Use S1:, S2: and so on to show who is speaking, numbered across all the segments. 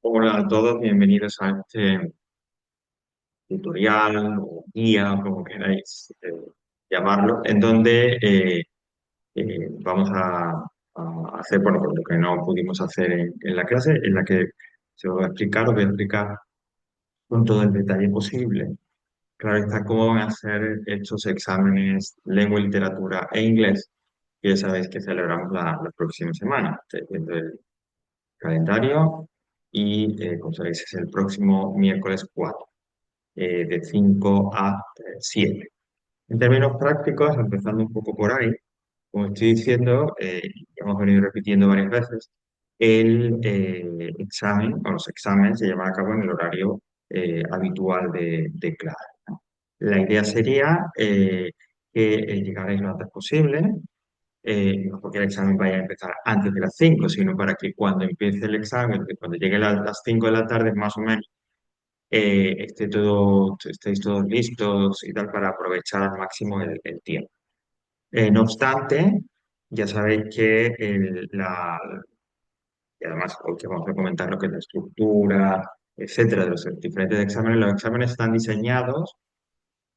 S1: Hola a todos, bienvenidos a este tutorial o guía, como queráis llamarlo, en donde vamos a hacer, bueno, pues lo que no pudimos hacer en la clase, en la que se os os voy a explicar con todo el detalle posible. Claro está, cómo van a ser estos exámenes lengua, literatura e inglés, que ya sabéis que celebramos la próxima semana. Estoy viendo el calendario y, como sabéis, es el próximo miércoles 4 de 5 a 7. En términos prácticos, empezando un poco por ahí, como estoy diciendo, hemos venido repitiendo varias veces, el examen o los exámenes se llevan a cabo en el horario habitual de clase, ¿no? La idea sería que llegarais lo antes posible, no porque el examen vaya a empezar antes de las 5, sino para que cuando empiece el examen, que cuando llegue las 5 de la tarde más o menos, estéis todos listos y tal para aprovechar al máximo el tiempo. No obstante, ya sabéis que y además hoy que vamos a comentar lo que es la estructura, etcétera, de los diferentes exámenes, los exámenes están diseñados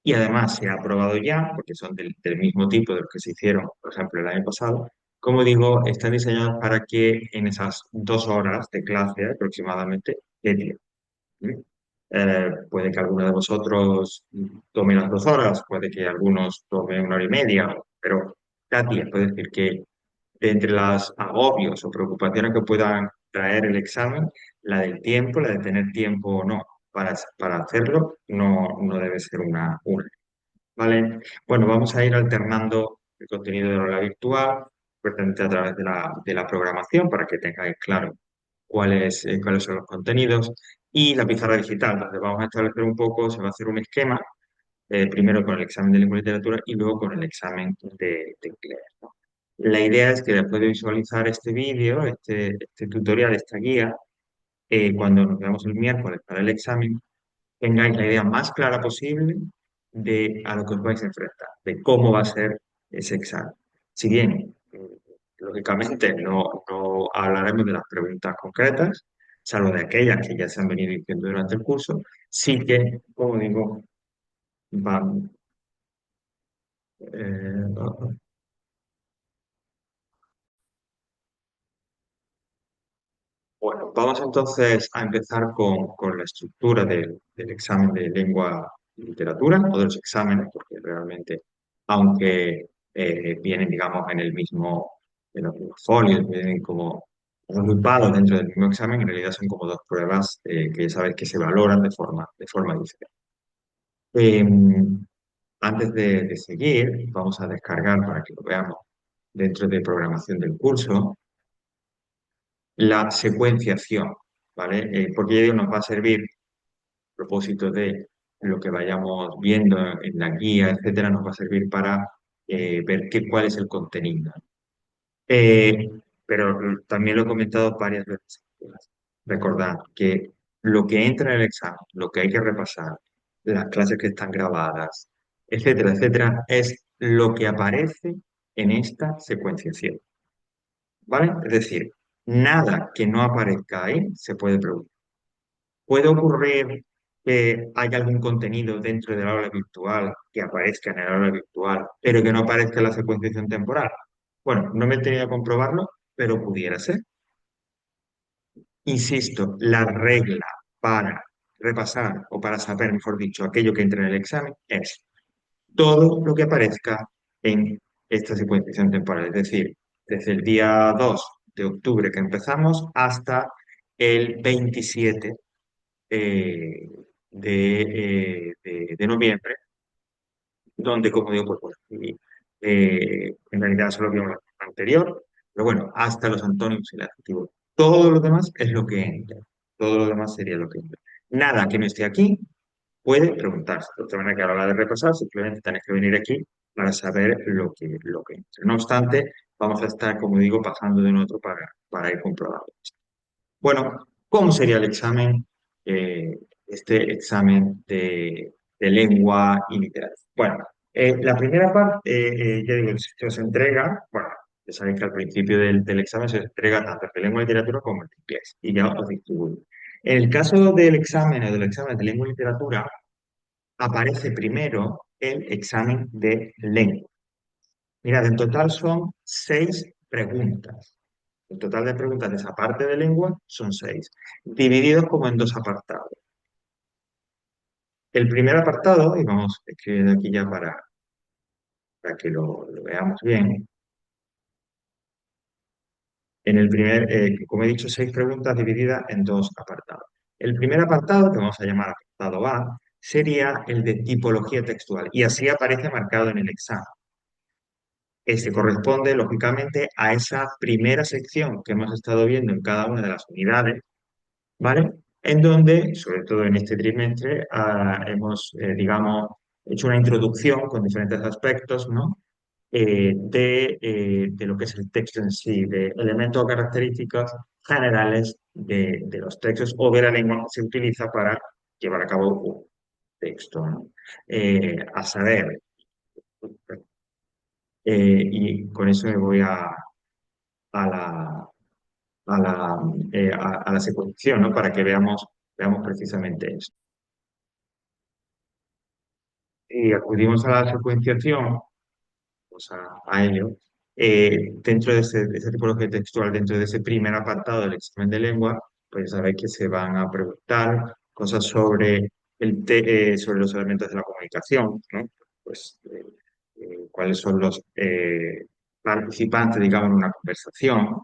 S1: y además se ha aprobado ya, porque son del mismo tipo de los que se hicieron, por ejemplo, el año pasado. Como digo, están diseñados para que en esas 2 horas de clase aproximadamente, de tiempo. ¿Sí? Puede que alguno de vosotros tome las 2 horas, puede que algunos tome 1 hora y media, pero da tiempo. Es decir, que de entre los agobios o preocupaciones que puedan traer el examen, la del tiempo, la de tener tiempo o no para hacerlo, no debe ser una. ¿Vale? Bueno, vamos a ir alternando el contenido de la aula virtual, precisamente a través de la programación, para que tengáis claro cuáles son los contenidos, y la pizarra digital, donde vamos a establecer un poco, se va a hacer un esquema, primero con el examen de lengua y literatura y luego con el examen de inglés, ¿no? La idea es que después de visualizar este vídeo, este tutorial, esta guía, cuando nos veamos el miércoles para el examen, tengáis la idea más clara posible de a lo que os vais a enfrentar, de cómo va a ser ese examen. Si bien, lógicamente, no hablaremos de las preguntas concretas, salvo de aquellas que ya se han venido diciendo durante el curso, sí que, como digo, vamos, eh, bueno, vamos entonces a empezar con la estructura del examen de lengua y literatura, o de los exámenes, porque realmente, aunque vienen, digamos, en los mismos folios, vienen como agrupados dentro del mismo examen, en realidad son como dos pruebas que ya sabéis que se valoran de forma diferente. Eh, Antes de seguir, vamos a descargar para que lo veamos dentro de programación del curso la secuenciación, ¿vale? Porque ya digo, nos va a servir, a propósito de lo que vayamos viendo en la guía, etcétera, nos va a servir para ver cuál es el contenido. Eh, pero también lo he comentado varias veces. Recordad que lo que entra en el examen, lo que hay que repasar, las clases que están grabadas, etcétera, etcétera, es lo que aparece en esta secuenciación, ¿vale? Es decir, nada que no aparezca ahí se puede preguntar. ¿Puede ocurrir que haya algún contenido dentro del aula virtual que aparezca en el aula virtual, pero que no aparezca en la secuenciación temporal? Bueno, no me he tenido que comprobarlo, pero pudiera ser. Insisto, la regla para repasar o para saber, mejor dicho, aquello que entra en el examen es todo lo que aparezca en esta secuenciación temporal. Es decir, desde el día 2 de octubre que empezamos hasta el 27 eh, de noviembre, donde, como digo, pues, bueno, y, en realidad solo vimos la anterior, pero bueno, hasta los antónimos y el adjetivo. Todo lo demás es lo que entra. Todo lo demás sería lo que entra. Nada que no esté aquí puede preguntarse. De otra manera que a la hora de repasar, simplemente tenés que venir aquí para saber lo que entra. No obstante, vamos a estar, como digo, pasando de un otro para ir comprobando. Bueno, ¿cómo sería el examen? Este examen de lengua y literatura. Bueno, la primera parte, ya digo, se os entrega, bueno, ya sabéis que al principio del examen se os entrega tanto el de lengua y literatura como el de inglés, y ya os distribuye. En el caso del examen o del examen de lengua y literatura, aparece primero el examen de lengua. Mirad, en total son 6 preguntas. El total de preguntas de esa parte de lengua son 6, divididos como en 2 apartados. El primer apartado, y vamos escribiendo aquí ya para que lo veamos bien, como he dicho, 6 preguntas divididas en 2 apartados. El primer apartado, que vamos a llamar apartado A, sería el de tipología textual, y así aparece marcado en el examen. Este corresponde, lógicamente, a esa primera sección que hemos estado viendo en cada una de las unidades, ¿vale? En donde, sobre todo en este trimestre, hemos, digamos, hecho una introducción con diferentes aspectos, ¿no? De lo que es el texto en sí, de elementos o características generales de los textos o de la lengua que se utiliza para llevar a cabo un texto, ¿no? A saber, y con eso me voy a la, a la secuenciación, ¿no? Para que veamos precisamente eso. Y acudimos a la secuenciación, pues a ello. Dentro de esa tipología textual, dentro de ese primer apartado del examen de lengua, pues sabéis que se van a preguntar cosas sobre, sobre los elementos de la comunicación, ¿no? Pues cuáles son los participantes, digamos, en una conversación,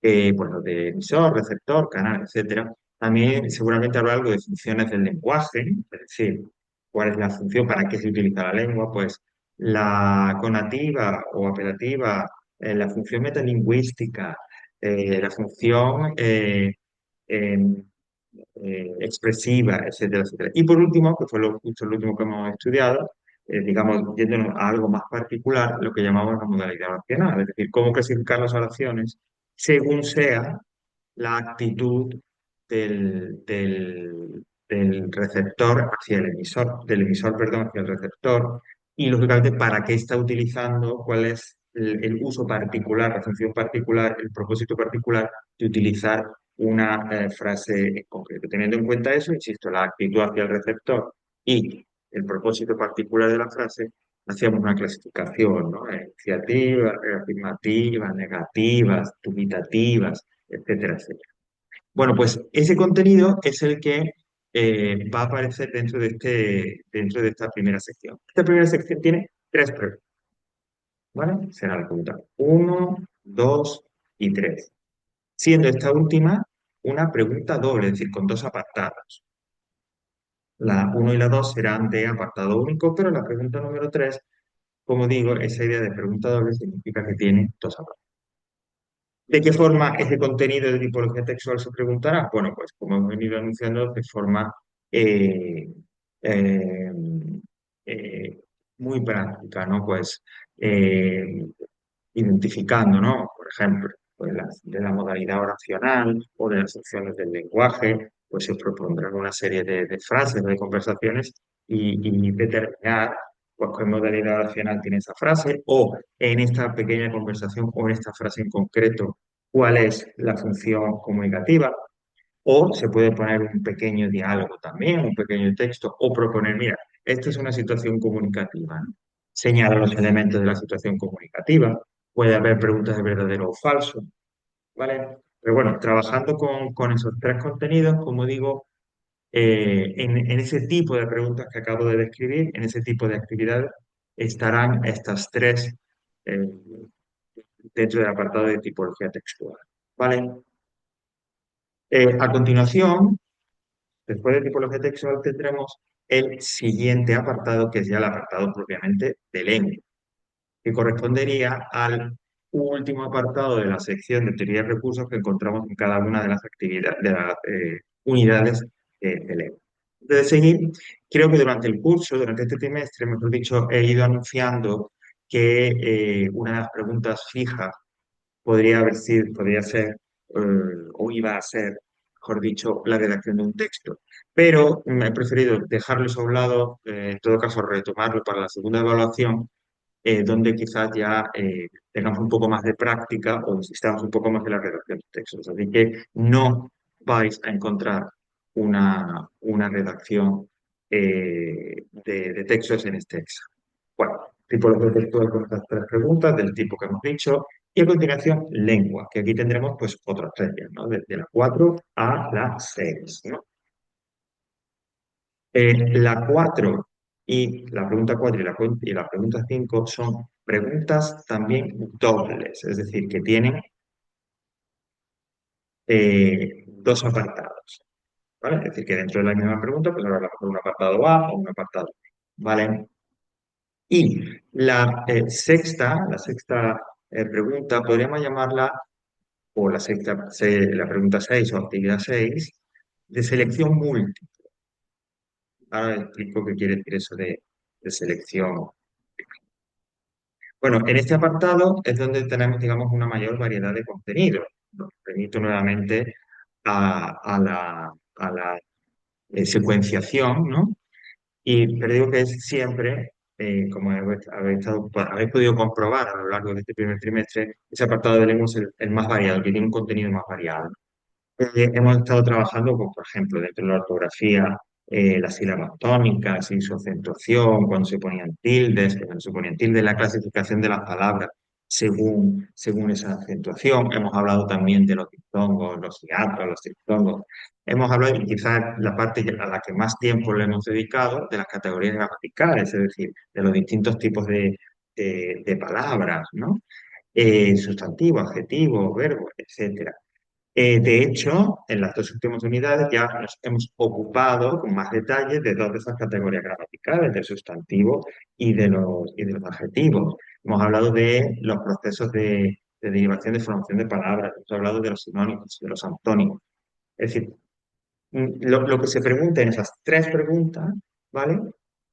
S1: pues lo de emisor, receptor, canal, etcétera. También seguramente habrá algo de funciones del lenguaje, es decir, cuál es la función, para qué se utiliza la lengua, pues la conativa o apelativa, la función metalingüística, la función em, expresiva, etcétera, etcétera. Y por último, que fue justo lo último que hemos estudiado, digamos, yéndonos a algo más particular, lo que llamamos la modalidad oracional, es decir, cómo clasificar las oraciones según sea la actitud del receptor hacia el emisor, del emisor, perdón, hacia el receptor, y lógicamente para qué está utilizando, cuál es el uso particular, la función particular, el propósito particular de utilizar una frase en concreto. Teniendo en cuenta eso, insisto, la actitud hacia el receptor y el propósito particular de la frase, hacíamos una clasificación, ¿no? Enunciativas, afirmativas, negativas, dubitativas, etcétera, etcétera. Bueno, pues ese contenido es el que va a aparecer dentro de esta primera sección. Esta primera sección tiene 3 preguntas, ¿vale? Será la pregunta 1, 2 y 3, siendo esta última una pregunta doble, es decir, con 2 apartados. La 1 y la 2 serán de apartado único, pero la pregunta número 3, como digo, esa idea de pregunta doble significa que tiene 2 apartados. ¿De qué forma ese contenido de tipología textual se preguntará? Bueno, pues como hemos venido anunciando, de forma eh, eh, eh, muy práctica, ¿no? Pues eh, identificando, ¿no? Por ejemplo, pues de la modalidad oracional o de las secciones del lenguaje, pues se propondrán una serie de frases, de conversaciones y determinar pues, qué modalidad oracional tiene esa frase o en esta pequeña conversación o en esta frase en concreto, cuál es la función comunicativa. O se puede poner un pequeño diálogo también, un pequeño texto, o proponer, mira, esta es una situación comunicativa, ¿no? Señala los elementos de la situación comunicativa. Puede haber preguntas de verdadero o falso, ¿vale? Pero bueno, trabajando con esos 3 contenidos, como digo, en ese tipo de preguntas que acabo de describir, en ese tipo de actividades, estarán estas 3 eh, dentro del apartado de tipología textual, ¿vale? A continuación, después de tipología textual tendremos el siguiente apartado, que es ya el apartado propiamente de lengua, que correspondería al último apartado de la sección de teoría de recursos que encontramos en cada una de las actividades, de las unidades de lengua. Antes de seguir, creo que durante el curso, durante este trimestre, mejor dicho, he ido anunciando que una de las preguntas fijas podría ser, o iba a ser, mejor dicho, la redacción de un texto. Pero he preferido dejarlo eso a un lado, en todo caso retomarlo para la segunda evaluación, donde quizás ya tengamos un poco más de práctica o insistamos un poco más en la redacción de textos. Así que no vais a encontrar una redacción de textos en este examen. Bueno, tipología textual con estas tres preguntas del tipo que hemos dicho. Y a continuación, lengua, que aquí tendremos pues otras tres, ¿no? Desde la 4 a la 6, ¿no? La 4 y la pregunta 4 y la pregunta 5 son preguntas también dobles, es decir, que tienen dos apartados, ¿vale? Es decir, que dentro de la misma pregunta, pues habrá a lo mejor un apartado A o un apartado B, ¿vale? Y la sexta pregunta, podríamos llamarla, o la pregunta 6 o actividad 6 de selección múltiple. Ahora explico qué quiere decir eso de selección. Bueno, en este apartado es donde tenemos, digamos, una mayor variedad de contenido. Nos remito nuevamente a la secuenciación, ¿no? Pero digo que es siempre, como habéis podido comprobar a lo largo de este primer trimestre, ese apartado de lengua es el más variado, el que tiene un contenido más variado. Hemos estado trabajando, pues, por ejemplo, dentro de la ortografía, las sílabas tónicas y su acentuación, cuando se ponían tildes, cuando se ponían tildes, la clasificación de las palabras según esa acentuación. Hemos hablado también de los diptongos, los hiatos, los triptongos. Hemos hablado, y quizás la parte a la que más tiempo le hemos dedicado, de las categorías gramaticales, es decir, de los distintos tipos de palabras, ¿no? Sustantivo, adjetivo, verbo, etcétera. De hecho, en las dos últimas unidades ya nos hemos ocupado con más detalle de dos de esas categorías gramaticales, del sustantivo y de los adjetivos. Hemos hablado de los procesos de derivación de formación de palabras, hemos hablado de los sinónimos, de los antónimos. Es decir, lo que se pregunte en esas tres preguntas, ¿vale?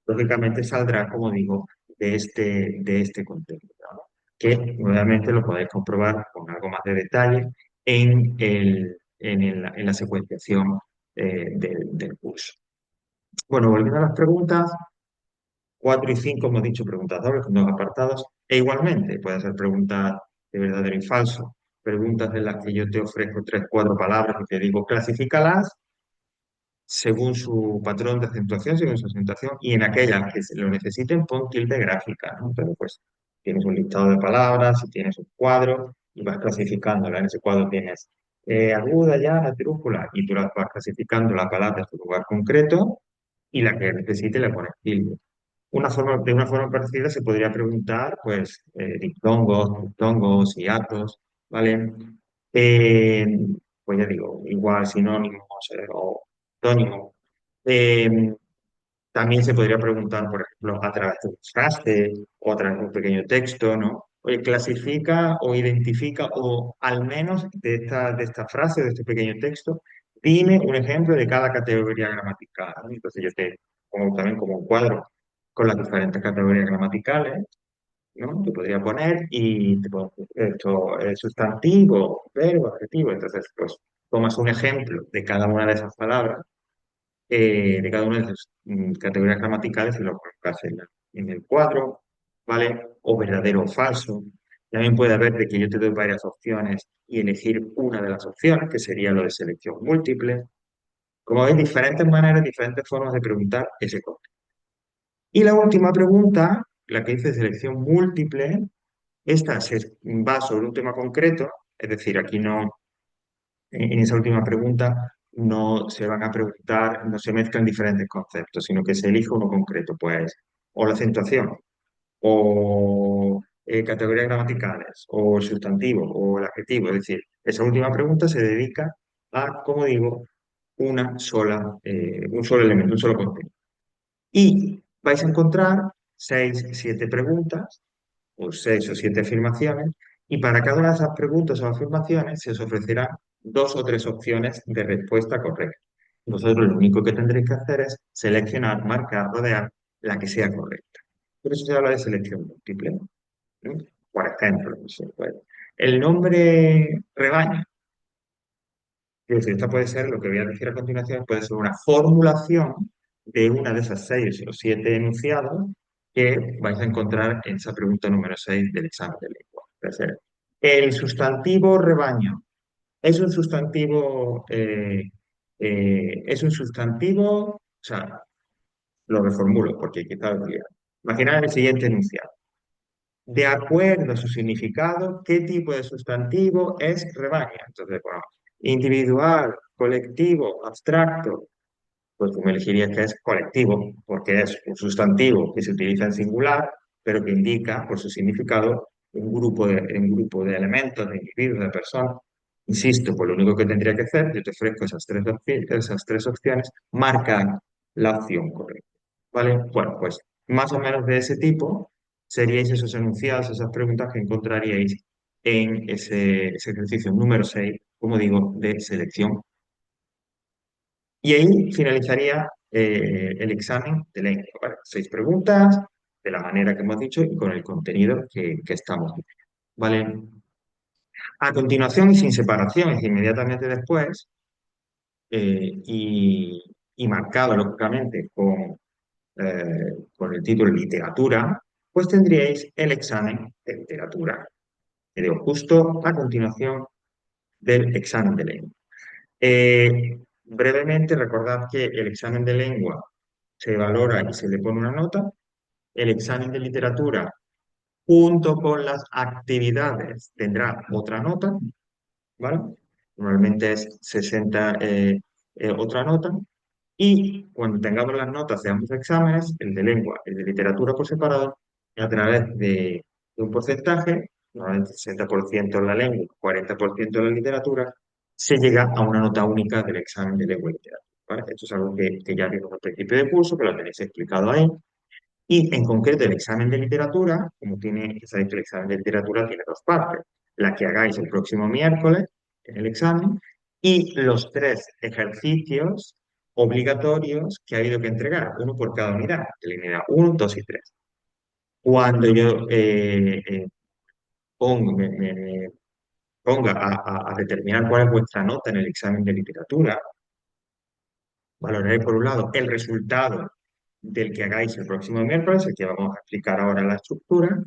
S1: Lógicamente saldrá, como digo, de este contenido, ¿no? Que nuevamente lo podéis comprobar con algo más de detalle en la secuenciación del curso. Bueno, volviendo a las preguntas, 4 y 5 hemos dicho preguntas dobles con dos apartados, e igualmente pueden ser preguntas de verdadero y falso, preguntas en las que yo te ofrezco tres, cuatro palabras y te digo, clasifícalas según su patrón de acentuación, según su acentuación, y en aquellas que lo necesiten, pon tilde gráfica, ¿no? Pero pues tienes un listado de palabras y tienes un cuadro y vas clasificándola. En ese cuadro tienes aguda, llana, trújula, y tú las vas clasificando la palabra en su lugar concreto y la que necesite le pones tilde. De una forma parecida se podría preguntar, pues, diptongos, hiatos, ¿vale? Eh, pues ya digo, igual sinónimos o antónimos. Eh, También se podría preguntar, por ejemplo, a través de una frase o a través de un pequeño texto, ¿no? Oye, clasifica o identifica, o al menos de esta frase, de este pequeño texto, dime un ejemplo de cada categoría gramatical, ¿no? Entonces yo te pongo también como un cuadro con las diferentes categorías gramaticales, ¿no? Te podría poner y te pongo esto, sustantivo, verbo, adjetivo. Entonces, pues tomas un ejemplo de cada una de esas palabras, de cada una de esas categorías gramaticales y lo colocas en el cuadro, ¿vale? O verdadero o falso. También puede haber de que yo te doy varias opciones y elegir una de las opciones, que sería lo de selección múltiple. Como veis, diferentes maneras, diferentes formas de preguntar ese concepto. Y la última pregunta, la que dice selección múltiple, esta va sobre un tema concreto, es decir, aquí no, en esa última pregunta no se van a preguntar, no se mezclan diferentes conceptos, sino que se elige uno concreto, pues, o la acentuación, o categorías gramaticales, o el sustantivo, o el adjetivo. Es decir, esa última pregunta se dedica a, como digo, un solo elemento, un solo contenido. Y vais a encontrar 6, 7 preguntas o 6 o 7 afirmaciones, y para cada una de esas preguntas o afirmaciones se os ofrecerán dos o tres opciones de respuesta correcta. Vosotros lo único que tendréis que hacer es seleccionar, marcar, rodear la que sea correcta. Por eso se habla de selección múltiple, ¿no? Por ejemplo, no sé, pues, el nombre rebaño. Es decir, esta puede ser, lo que voy a decir a continuación, puede ser una formulación de una de esas 6 o 7 enunciados que vais a encontrar en esa pregunta número 6 del examen de lengua. Tercero, el sustantivo rebaño es un sustantivo Es un sustantivo, o sea, lo reformulo porque quizás lo diga. Imaginar el siguiente enunciado. De acuerdo a su significado, ¿qué tipo de sustantivo es rebaño? Entonces, bueno, individual, colectivo, abstracto, pues tú me elegirías que es colectivo, porque es un sustantivo que se utiliza en singular, pero que indica, por su significado, un grupo de elementos, de individuos, de personas. Insisto, pues lo único que tendría que hacer, yo te ofrezco esas tres opciones, marca la opción correcta. ¿Vale? Bueno, pues más o menos de ese tipo seríais esos enunciados, esas preguntas que encontraríais en ese ejercicio número 6, como digo, de selección. Y ahí finalizaría el examen de lengua, ¿vale? 6 preguntas, de la manera que hemos dicho y con el contenido que estamos viendo, ¿vale? A continuación y sin separación, es decir, inmediatamente después, y marcado lógicamente con el título literatura, pues tendríais el examen de literatura. Que digo, justo a continuación del examen de lengua. Brevemente, recordad que el examen de lengua se valora y se le pone una nota. El examen de literatura, junto con las actividades, tendrá otra nota, ¿vale? Normalmente es 60 otra nota. Y cuando tengamos las notas de ambos exámenes, el de lengua y el de literatura por separado, a través de un porcentaje, normalmente 60% en la lengua, 40% en la literatura, se llega a una nota única del examen de lengua y literatura, ¿vale? Esto es algo que ya vimos al principio de curso, que lo tenéis explicado ahí. Y en concreto el examen de literatura, como tiene, ya sabéis que el examen de literatura tiene dos partes, la que hagáis el próximo miércoles en el examen y los 3 ejercicios obligatorios que ha habido que entregar, uno por cada unidad, de la unidad 1, 2 y 3. Cuando yo me ponga a determinar cuál es vuestra nota en el examen de literatura, valoraré por un lado el resultado del que hagáis el próximo miércoles, el que vamos a explicar ahora la estructura.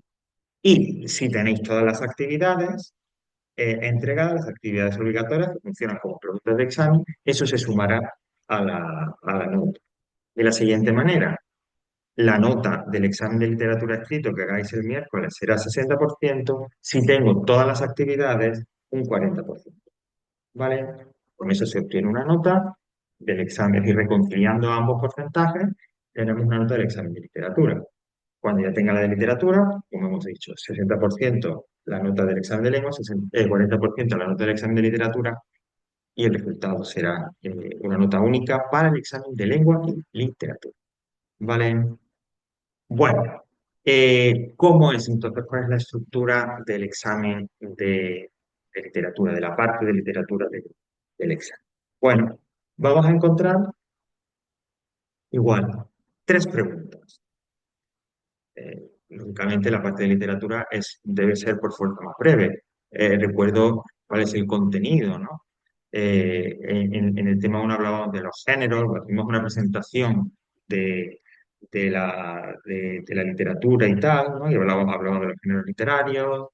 S1: Y si tenéis todas las actividades entregadas, las actividades obligatorias que funcionan como preguntas de examen, eso se sumará a la nota. De la siguiente manera, la nota del examen de literatura escrito que hagáis el miércoles será 60%, si tengo todas las actividades, un 40%. ¿Vale? Con eso se obtiene una nota del examen y reconciliando ambos porcentajes, tenemos una nota del examen de literatura. Cuando ya tenga la de literatura, como hemos dicho, 60% la nota del examen de lengua, 40% la nota del examen de literatura y el resultado será una nota única para el examen de lengua y literatura. ¿Vale? Bueno, ¿cómo es entonces? ¿Cuál es la estructura del examen de literatura, de la parte de literatura del examen? Bueno, vamos a encontrar igual 3 preguntas. Lógicamente la parte de literatura debe ser por fuerza más breve. Recuerdo cuál es el contenido, ¿no? En el tema 1 hablábamos de los géneros, hicimos una presentación de, de la literatura y tal, ¿no? Y hablábamos de los géneros literarios,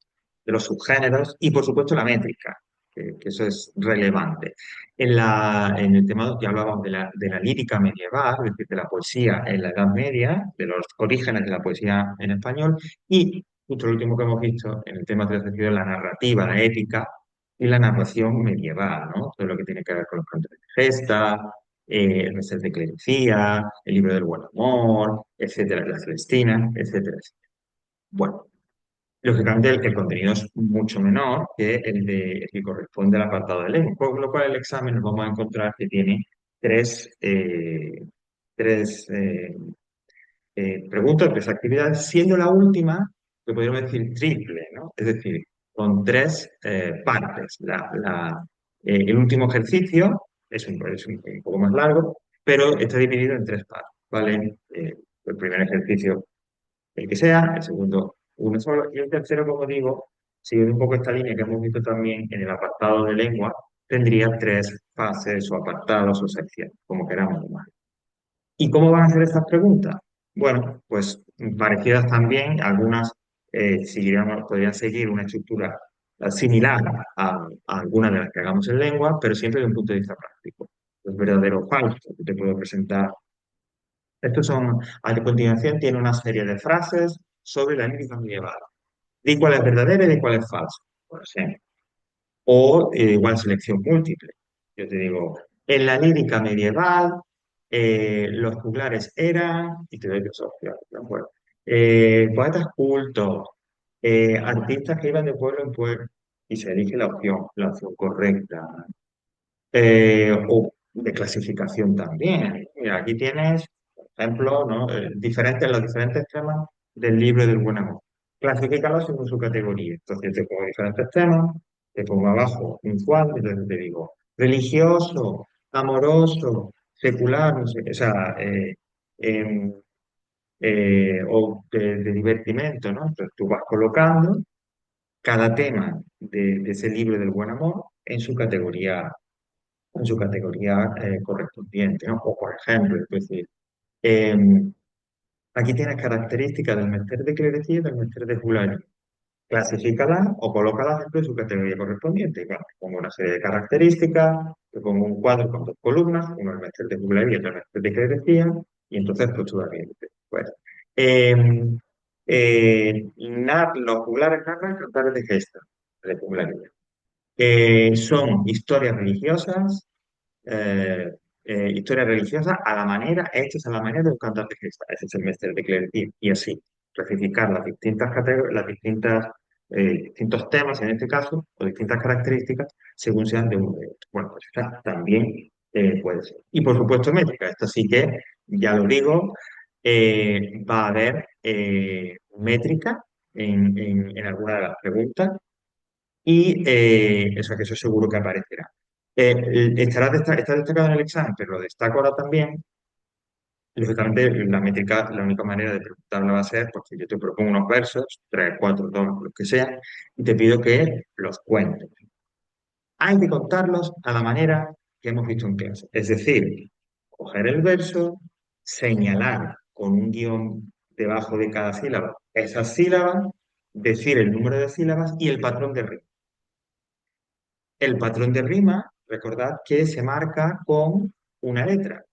S1: de los subgéneros y por supuesto la métrica, que eso es relevante. En el tema ya hablábamos de la lírica medieval, es decir, de la poesía en la Edad Media, de los orígenes de la poesía en español, y justo lo último que hemos visto en el tema 3 ha sido la narrativa, la épica y la narración medieval, ¿no? Todo lo que tiene que ver con los cantos de gesta, el Mesés de Clerecía, el libro del buen amor, etcétera, la Celestina, etcétera, etcétera. Bueno, lógicamente el contenido es mucho menor que el que corresponde al apartado de lengua, con lo cual el examen nos vamos a encontrar que tiene tres, eh, tres preguntas, 3 actividades, siendo la última, que podríamos decir triple, ¿no? Es decir, con 3 partes. El último ejercicio es un poco más largo, pero está dividido en 3 partes, ¿vale? El primer ejercicio el que sea, el segundo uno solo, y el tercero, como digo, siguiendo un poco esta línea que hemos visto también en el apartado de lengua, tendría 3 fases o apartados o secciones, como queramos llamar. ¿Y cómo van a ser estas preguntas? Bueno, pues parecidas también, algunas podrían seguir una estructura similar a algunas de las que hagamos en lengua, pero siempre desde un punto de vista práctico. es verdadero o falso. Te puedo presentar. Estos son, a continuación, tiene una serie de frases sobre la lírica medieval. Di cuál es verdadera y di cuál es falso, por ejemplo. O igual selección múltiple. Yo te digo, en la lírica medieval, los juglares eran, y te doy dos opciones, ¿de acuerdo? Poetas cultos, artistas que iban de pueblo en pueblo, y se elige la opción correcta. O de clasificación también. Mira, aquí tienes, por ejemplo, ¿no? Los diferentes temas del libro del buen amor. Clasifícalos según su categoría. Entonces te pongo diferentes temas, te pongo abajo un cuadro, y entonces te digo religioso, amoroso, secular, no sé, o sea, em, o de divertimento, ¿no? Entonces tú vas colocando cada tema de ese libro del buen amor en su categoría correspondiente, ¿no? O por ejemplo, es decir, eh, aquí tienes características del Mester de Clerecía y del Mester de Juglaría. Clasifícalas o colócalas dentro de su categoría correspondiente. Y bueno, te pongo una serie de características, te pongo un cuadro con dos columnas, uno el Mester de Juglaría y otro el Mester de Clerecía, y entonces pues tú vas viendo. Pues, eh, los juglares narran cantares de gesta, de juglaría. Son historias religiosas eh, historia religiosa a la manera, hechas a la manera de un cantante gesta. Ese es el Mester de Clergy. Y así, clasificar las distintas categorías, distintos temas en este caso, o distintas características, según sean de uno de ellos. Bueno, pues esta también puede ser. Y por supuesto, métrica. Esto sí que, ya lo digo, va a haber métrica en alguna de las preguntas y eso, que eso seguro que aparecerá. Está destacado en el examen, pero lo destaco ahora también. Lógicamente, la métrica, la única manera de preguntarla va a ser porque yo te propongo unos versos, tres, cuatro, dos, los que sea, y te pido que los cuentes. Hay que contarlos a la manera que hemos visto en clase. Es decir, coger el verso, señalar con un guión debajo de cada sílaba esas sílabas, decir el número de sílabas y el patrón de ritmo. El patrón de rima, recordad que se marca con una letra.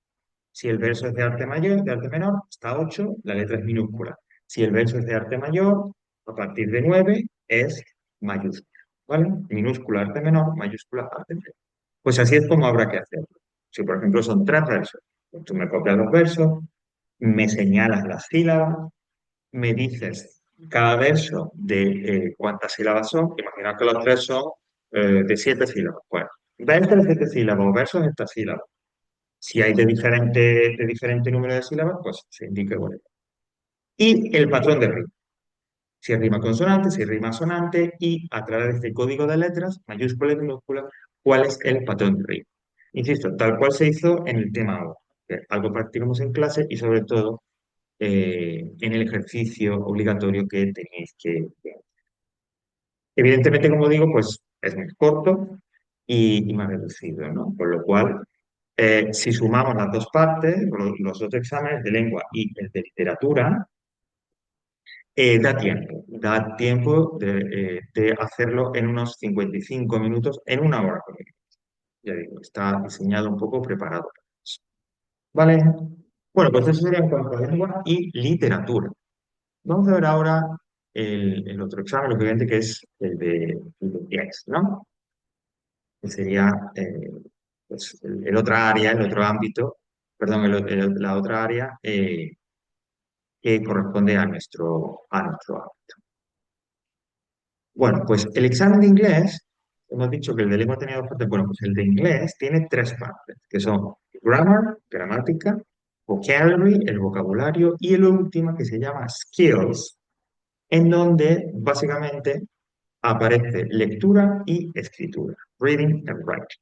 S1: Si el verso es de arte mayor, de arte menor, hasta 8, la letra es minúscula. Si el verso es de arte mayor, a partir de 9 es mayúscula. ¿Vale? Minúscula, arte menor, mayúscula, arte mayor. Pues así es como habrá que hacerlo. Si, por ejemplo, son tres versos, pues tú me copias los versos, me señalas las sílabas, me dices cada verso de cuántas sílabas son. Imagina que los tres son de 7 sílabas. Bueno, versos de 7 sílabas o versos de estas sílabas. Si hay de diferente número de sílabas, pues se indica igual. Y el patrón de rima. Si rima consonante, si rima sonante y a través de este código de letras, mayúscula y minúscula, cuál es el patrón de rima. Insisto, tal cual se hizo en el tema 1, que algo practicamos en clase y sobre todo en el ejercicio obligatorio que tenéis que. Evidentemente, como digo, pues es más corto y más reducido, ¿no? Con lo cual, si sumamos las dos partes, los dos exámenes de lengua y el de literatura, da tiempo de hacerlo en unos 55 minutos, en una hora. Ya digo, está diseñado un poco preparado para eso. ¿Vale? Bueno, pues eso sería en cuanto a lengua y literatura. Vamos a ver ahora el otro examen, obviamente, que es el de inglés, ¿no? Que sería pues, el otra área, el otro ámbito, perdón, la otra área que corresponde a nuestro ámbito. Bueno, pues el examen de inglés, hemos dicho que el de lengua tenía dos partes, bueno, pues el de inglés tiene tres partes, que son grammar, gramática, vocabulary, el vocabulario, y el último que se llama skills, en donde básicamente aparece lectura y escritura, reading and writing.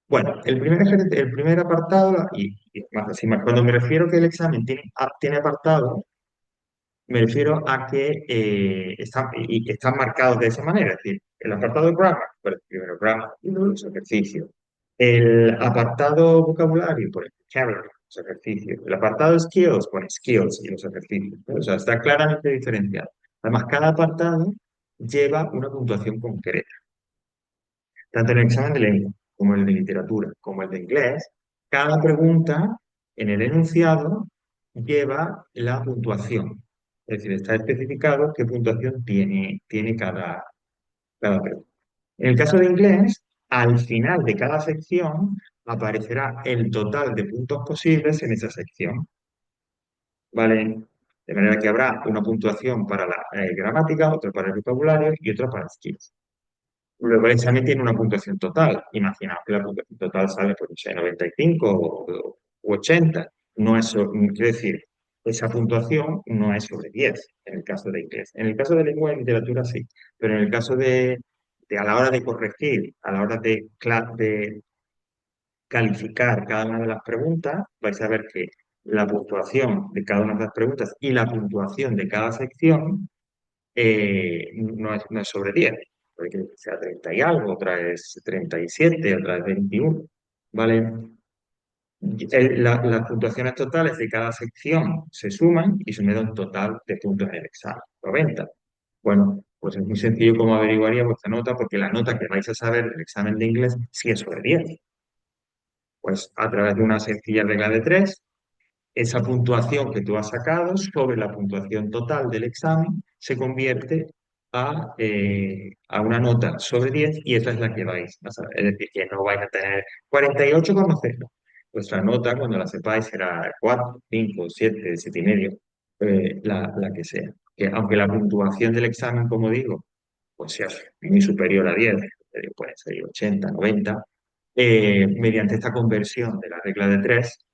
S1: Bueno, el primer apartado, y más así, más, cuando me refiero que el examen tiene apartado, me refiero a que están marcados de esa manera. Es decir, el apartado de grammar, pues primero grammar y luego los ejercicios. El apartado vocabulario, por el vocabulary, los ejercicios. El apartado skills, por skills y los ejercicios, ¿no? O sea, está claramente diferenciado. Además, cada apartado lleva una puntuación concreta. Tanto en el examen de lengua, como el de literatura, como el de inglés, Cada pregunta en el enunciado lleva la puntuación. Es decir, está especificado qué puntuación tiene cada pregunta. En el caso de inglés, al final de cada sección aparecerá el total de puntos posibles en esa sección, ¿vale? De manera que habrá una puntuación para la gramática, otra para el vocabulario y otra para skills. Luego el examen tiene una puntuación total. Imaginaos que la puntuación total sale por, no sé, 95 o 80. No es, quiero decir, esa puntuación no es sobre 10 en el caso de inglés. En el caso de lengua y literatura sí, pero en el caso de a la hora de corregir, a la hora de calificar cada una de las preguntas, vais a ver que la puntuación de cada una de las preguntas y la puntuación de cada sección no es sobre 10, puede que sea 30 y algo, otra es 37, otra es 21, ¿vale? Las puntuaciones totales de cada sección se suman y se me da un total de puntos en el examen, 90. Bueno, pues es muy sencillo cómo averiguaría vuestra nota, porque la nota que vais a saber del examen de inglés sí es sobre 10. Pues a través de una sencilla regla de 3, esa puntuación que tú has sacado sobre la puntuación total del examen se convierte a una nota sobre 10 y esa es la que vais a saber. Es decir, que no vais a tener 48,0. Vuestra nota, cuando la sepáis, será 4, 5, 7, 7,5, la que sea. Que aunque la puntuación del examen, como digo, pues sea muy superior a 10, puede ser 80, 90, mediante esta conversión de la regla de 3,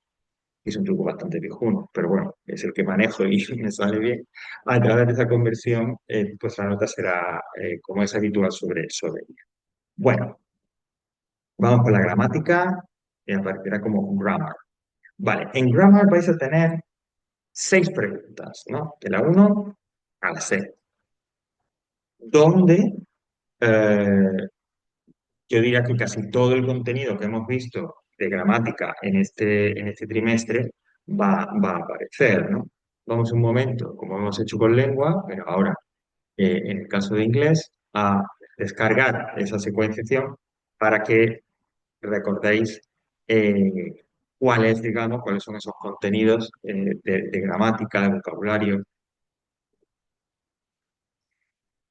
S1: es un truco bastante viejuno, pero bueno, es el que manejo y me sale bien. A través de esa conversión, pues la nota será, como es habitual, sobre ella. Bueno, vamos con la gramática, y aparecerá como grammar. Vale, en grammar vais a tener 6 preguntas, ¿no? De la 1 a la 6, donde eh, yo diría que casi todo el contenido que hemos visto de gramática en este trimestre va a aparecer, ¿no? Vamos un momento, como hemos hecho con lengua, pero ahora, en el caso de inglés, a descargar esa secuenciación para que recordéis eh, cuáles son esos contenidos de gramática, de vocabulario.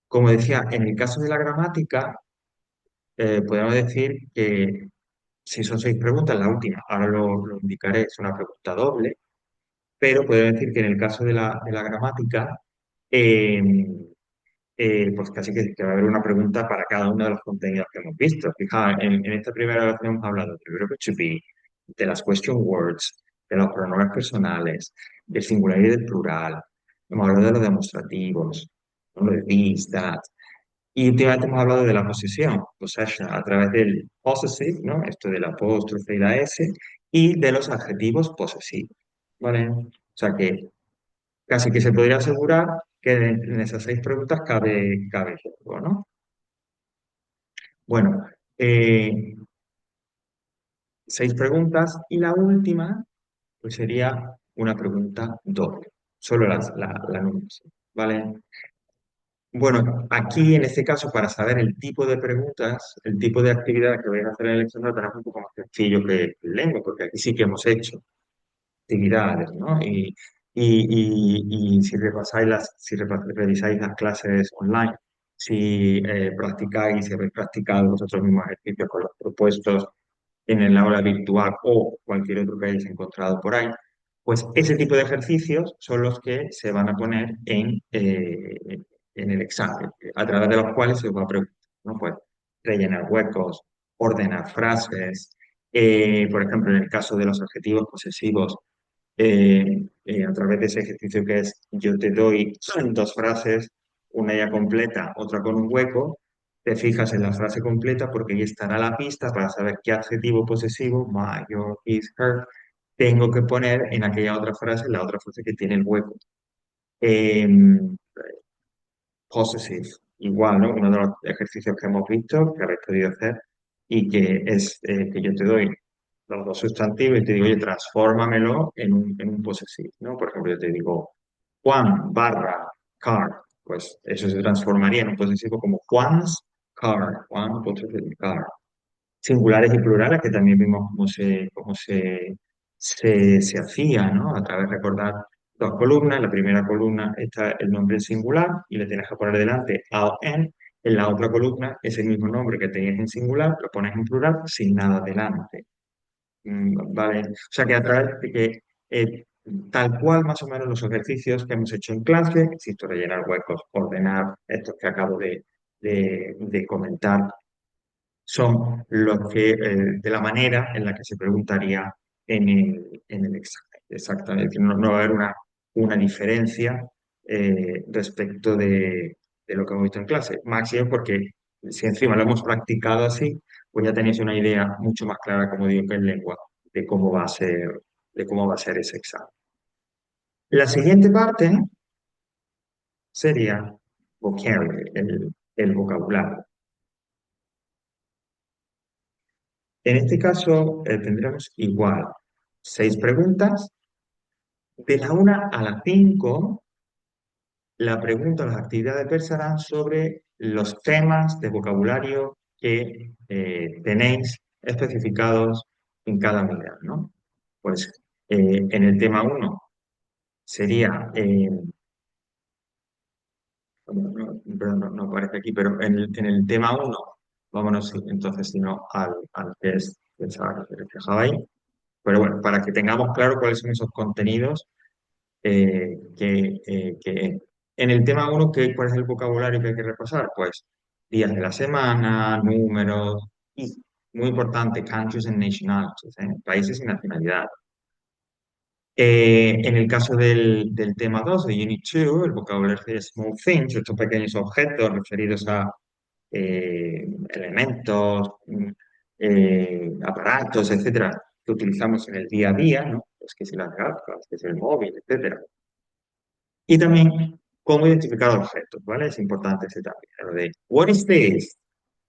S1: Como decía, en el caso de la gramática, podemos decir que si son 6 preguntas, la última, ahora lo indicaré, es una pregunta doble, pero puedo decir que en el caso de la gramática, eh, pues casi que va a haber una pregunta para cada uno de los contenidos que hemos visto. Fijaos, en esta primera oración hemos hablado del verbo to be, de las question words, de los pronombres personales, del singular y del plural. Hemos hablado de los demostrativos, ¿no? Lo de this, that. Y últimamente hemos hablado de la posesión, possession, a través del possessive, ¿no? Esto del apóstrofe y la S, y de los adjetivos posesivos, ¿vale? O sea que casi que se podría asegurar que en esas 6 preguntas cabe todo, ¿no? Bueno, 6 preguntas y la última, pues sería una pregunta doble, solo la número 6, ¿vale? Bueno, aquí en este caso, para saber el tipo de preguntas, el tipo de actividad que vais a hacer en el examen, lo tenemos un poco más sencillo que el lengua, porque aquí sí que hemos hecho actividades, ¿no? Y si revisáis las clases online, si practicáis, si habéis practicado vosotros mismos ejercicios con los propuestos en el aula virtual o cualquier otro que hayáis encontrado por ahí, pues ese tipo de ejercicios son los que se van a poner en el examen, a través de los cuales se os va a preguntar, ¿no? Pues rellenar huecos, ordenar frases, por ejemplo, en el caso de los adjetivos posesivos, a través de ese ejercicio que es yo te doy 2 frases, una ya completa, otra con un hueco, te fijas en la frase completa porque ahí estará la pista para saber qué adjetivo posesivo, my, your, his, her, tengo que poner en aquella otra frase, la otra frase que tiene el hueco. Eh, Possessive, igual, ¿no? Uno de los ejercicios que hemos visto, que habéis podido hacer, y que es que yo te doy los 2 sustantivos y te digo, oye, transfórmamelo en un possessive, ¿no? Por ejemplo, yo te digo, Juan barra car, pues eso se transformaría en un posesivo como Juan's car, Juan possessive car. singulares y plurales, que también vimos cómo se hacía, ¿no? A través de recordar dos columnas. La primera columna está el nombre en singular y le tienes que poner delante a o en. En la otra columna, ese mismo nombre que tenías en singular, lo pones en plural sin nada delante. Vale. O sea que a través de que tal cual más o menos los ejercicios que hemos hecho en clase, insisto, rellenar huecos, ordenar estos que acabo de comentar, son los que, de la manera en la que se preguntaría en el examen. Exactamente. Es decir, no va a haber una diferencia respecto de lo que hemos visto en clase. Máximo porque si encima lo hemos practicado así, pues ya tenéis una idea mucho más clara, como digo, que en lengua, de cómo va a ser, de cómo va a ser ese examen. La siguiente parte sería vocabulary, el vocabulario. En este caso, tendremos igual 6 preguntas. De la 1 a la 5, la pregunta o las actividades versarán sobre los temas de vocabulario que tenéis especificados en cada unidad, ¿no? Pues en el tema 1 sería, perdón, no aparece aquí, pero en el tema 1, vámonos entonces, si no, al que es, pensaba que se reflejaba ahí. Pero bueno, para que tengamos claro cuáles son esos contenidos que en el tema 1, ¿cuál es el vocabulario que hay que repasar? Pues días de la semana, números y, muy importante, countries and nationalities, países y nacionalidad. En el caso del tema 2 de Unit 2, el vocabulario de small things, estos pequeños objetos referidos a elementos, aparatos, etcétera, que utilizamos en el día a día, ¿no? Pues que si las gafas, que si el móvil, etcétera. Y también cómo identificar objetos, ¿vale? Es importante ese también. Lo de, what is this?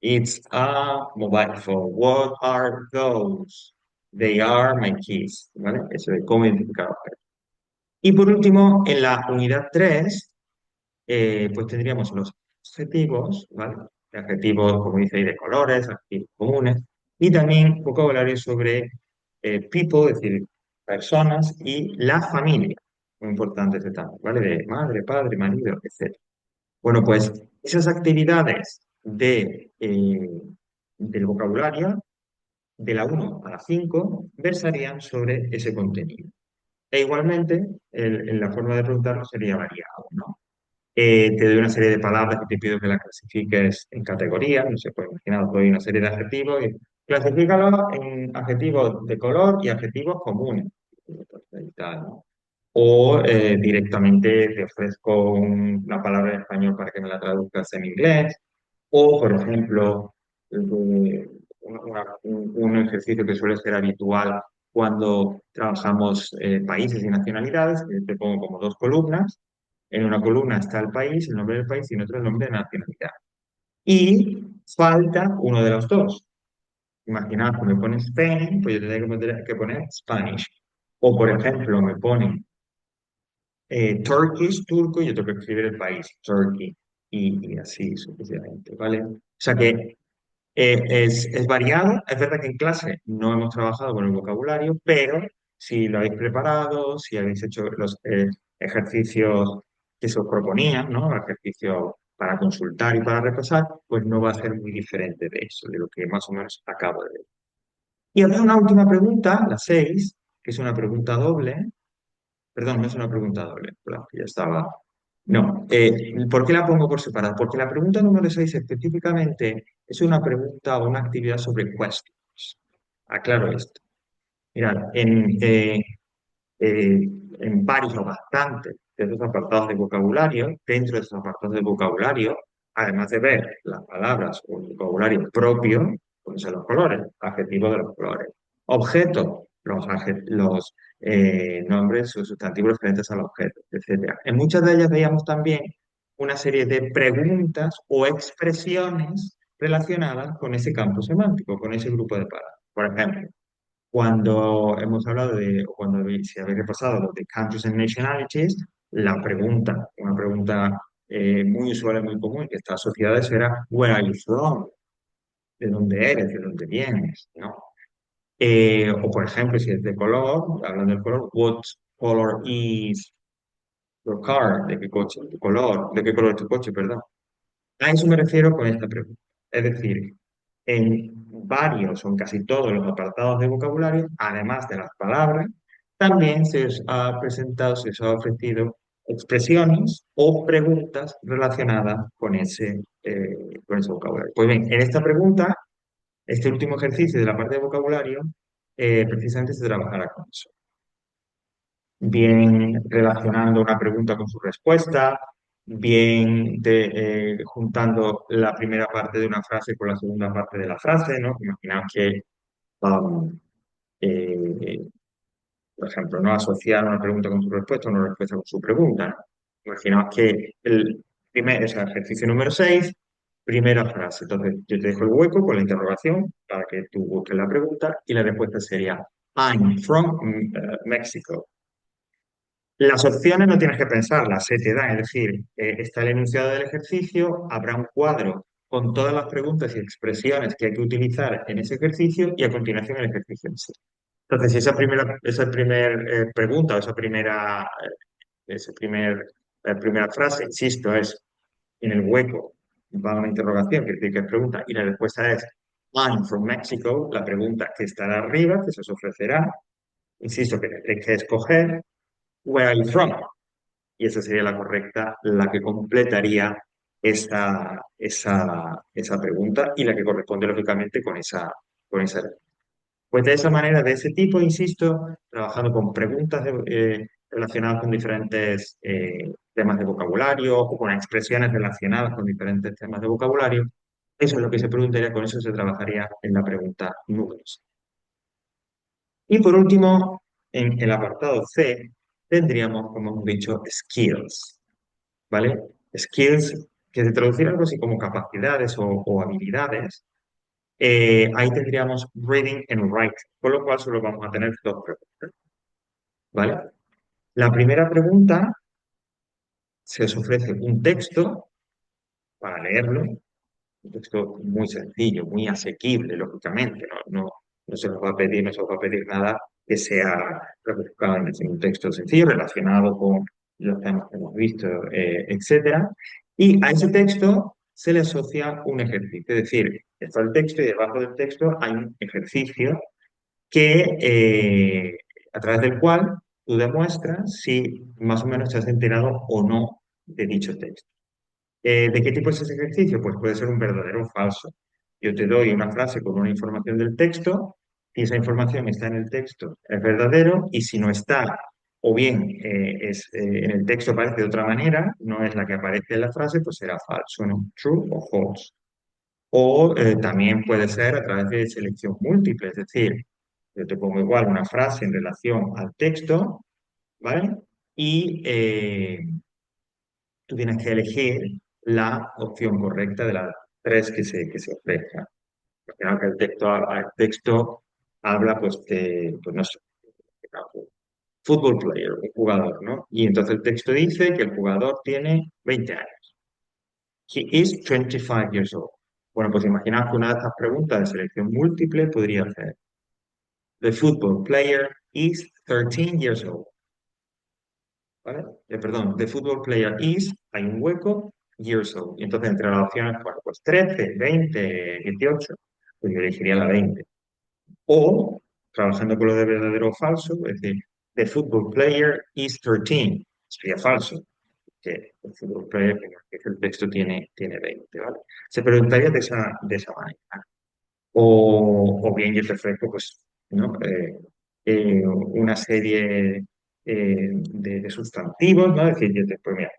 S1: It's a mobile phone. What are those? They are my keys, ¿vale? Eso de cómo identificar objetos. Y por último, en la unidad 3 pues tendríamos los adjetivos, ¿vale? Adjetivos, como dice ahí, de colores, adjetivos comunes, y también vocabulario sobre people, es decir, personas, y la familia. Muy importante este también, ¿vale? De madre, padre, marido, etc. Bueno, pues esas actividades del vocabulario, de la 1 a la 5, versarían sobre ese contenido. E igualmente, en la forma de preguntarlo sería variado, ¿no? Te doy una serie de palabras y te pido que las clasifiques en categorías, no se puede imaginar, te doy una serie de adjetivos y clasifícalos en adjetivos de color y adjetivos comunes. Y tal, ¿no? O directamente te ofrezco una palabra en español para que me la traduzcas en inglés. O, por ejemplo, un ejercicio que suele ser habitual cuando trabajamos países y nacionalidades, que te pongo como 2 columnas. En una columna está el país, el nombre del país, y en otra el nombre de la nacionalidad. Y falta uno de los dos. Imaginad que me pone Spain, pues yo tendría que poner Spanish. O, por ejemplo, me pone Turkish, turco, y yo tengo que escribir el país, Turkey, y así sucesivamente, ¿vale? O sea que es variado. Es verdad que en clase no hemos trabajado con el vocabulario, pero si lo habéis preparado, si habéis hecho los ejercicios que se os proponían, ¿no? Ejercicios para consultar y para repasar, pues no va a ser muy diferente de eso, de lo que más o menos acabo de ver. Y había una última pregunta, la 6, que es una pregunta doble. Perdón, no es una pregunta doble, perdón, que ya estaba. No, ¿por qué la pongo por separado? Porque la pregunta número 6 específicamente es una pregunta o una actividad sobre questions. Aclaro esto. Mirad, eh, en varios o bastantes de esos apartados de vocabulario, dentro de esos apartados de vocabulario, además de ver las palabras o el vocabulario propio, pues son los colores, adjetivos de los colores. Objetos, los nombres o sustantivos referentes al objeto, etcétera. En muchas de ellas veíamos también una serie de preguntas o expresiones relacionadas con ese campo semántico, con ese grupo de palabras. Por ejemplo, cuando hemos hablado o cuando si habéis repasado lo de countries and nationalities, una pregunta muy usual y muy común que está asociada a eso era, where are you from? de dónde eres, de dónde vienes, ¿no? O por ejemplo, si es de color, hablando del color, what color is your car? ¿De qué coche? ¿Tu color? ¿De qué color es tu coche? Perdón. A eso me refiero con esta pregunta. Es decir, en varios o en casi todos los apartados de vocabulario, además de las palabras, también se os ha presentado, se os ha ofrecido expresiones o preguntas relacionadas con ese vocabulario. Pues bien, en esta pregunta, este último ejercicio de la parte de vocabulario, precisamente se trabajará con eso. Bien relacionando una pregunta con su respuesta, bien juntando la primera parte de una frase con la segunda parte de la frase, ¿no? Imaginaos que, um, eh, por ejemplo, no asociar una pregunta con su respuesta, una respuesta con su pregunta, ¿no? Imaginaos que o sea, ejercicio número 6, primera frase. Entonces, yo te dejo el hueco con la interrogación para que tú busques la pregunta y la respuesta sería I'm from Mexico. Las opciones no tienes que pensarlas, se te dan, es decir, está el enunciado del ejercicio, habrá un cuadro con todas las preguntas y expresiones que hay que utilizar en ese ejercicio y a continuación el ejercicio en sí. Entonces, si esa primera pregunta o esa primera frase, insisto, es en el hueco, va una interrogación, que decir que es pregunta, y la respuesta es I'm from Mexico, la pregunta que estará arriba, que se os ofrecerá, insisto, que tendréis que escoger Where are you from? Y esa sería la correcta, la que completaría esa pregunta y la que corresponde lógicamente con esa. Pues de esa manera, de ese tipo, insisto, trabajando con preguntas relacionadas con diferentes temas de vocabulario o con expresiones relacionadas con diferentes temas de vocabulario, eso es lo que se preguntaría, con eso se trabajaría en la pregunta número 6. Y por último, en el apartado C, tendríamos, como hemos dicho, skills. ¿Vale? Skills, que se traducir algo así como capacidades o habilidades, ahí tendríamos reading and writing, con lo cual solo vamos a tener dos preguntas, ¿vale? La primera pregunta se os ofrece un texto para leerlo, un texto muy sencillo, muy asequible, lógicamente, no se nos va a pedir, no se os va a pedir nada que sea rebuscado en un texto sencillo relacionado con los temas que hemos visto, etcétera. Y a ese texto se le asocia un ejercicio, es decir, está el texto y debajo del texto hay un ejercicio a través del cual tú demuestras si más o menos te has enterado o no de dicho texto. ¿De qué tipo es ese ejercicio? Pues puede ser un verdadero o falso. Yo te doy una frase con una información del texto, si esa información está en el texto es verdadero y si no está, o bien en el texto aparece de otra manera, no es la que aparece en la frase, pues será falso, ¿no? True o false. O también puede ser a través de selección múltiple, es decir, yo te pongo igual una frase en relación al texto, ¿vale? Y tú tienes que elegir la opción correcta de las tres que se ofrezcan. Porque aunque el texto habla, pues no sé, fútbol player, un jugador, ¿no? Y entonces el texto dice que el jugador tiene 20 años. He is 25 years old. Bueno, pues imaginad que una de estas preguntas de selección múltiple podría ser: The football player is 13 years old. ¿Vale? Perdón, the football player is, hay un hueco, years old. Y entonces entre las opciones, bueno, pues 13, 20, 18, pues yo elegiría la 20. O, trabajando con lo de verdadero o falso, es decir, the football player is 13. Sería falso, que el football player, que el texto tiene 20, ¿vale? Se preguntaría de esa manera. O bien yo te ofrezco, pues, ¿no? Una serie de sustantivos, ¿no? Es decir, pues mira,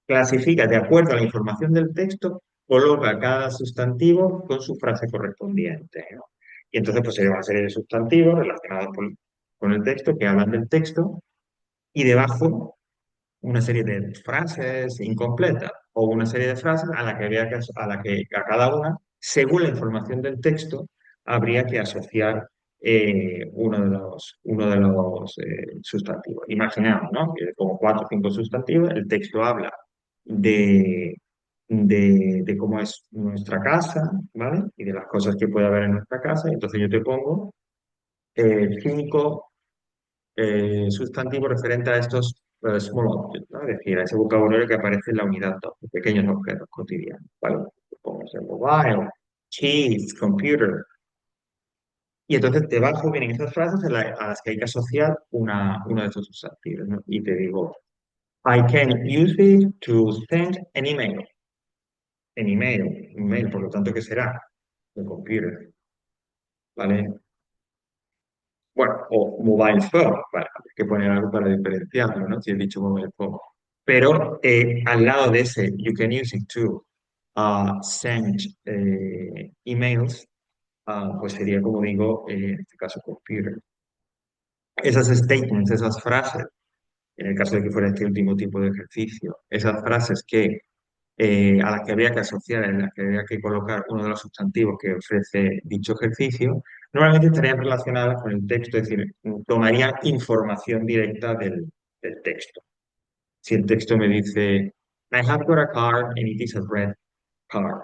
S1: clasifica de acuerdo a la información del texto, coloca cada sustantivo con su frase correspondiente, ¿no? Y entonces, pues, sería una serie de sustantivos relacionados con el texto, que hablan del texto, y debajo una serie de frases incompletas o una serie de frases a la que a cada una, según la información del texto, habría que asociar uno de los sustantivos. Imaginemos, ¿no? Que como 4 o 5 sustantivos, el texto habla de de cómo es nuestra casa, ¿vale? Y de las cosas que puede haber en nuestra casa. Entonces yo te pongo cinco sustantivos referentes a estos small objects, ¿no? Es decir, a ese vocabulario que aparece en la unidad 2, de pequeños objetos cotidianos, ¿vale? Como el mobile, cheese, computer. Y entonces debajo vienen esas frases a las que hay que asociar uno de esos sustantivos, ¿no? Y te digo, I can use it to send an email. En email, por lo tanto, ¿qué será? El computer, ¿vale? Bueno, o mobile phone, vale, hay que poner algo para diferenciarlo, ¿no? Si he dicho mobile phone. Pero al lado de ese, you can use it to send emails, pues sería como digo, en este caso, computer. Esas statements, esas frases, en el caso de que fuera este último tipo de ejercicio, esas frases a las que habría que asociar, en las que habría que colocar uno de los sustantivos que ofrece dicho ejercicio, normalmente estarían relacionadas con el texto, es decir, tomarían información directa del texto. Si el texto me dice, I have got a car and it is a red car,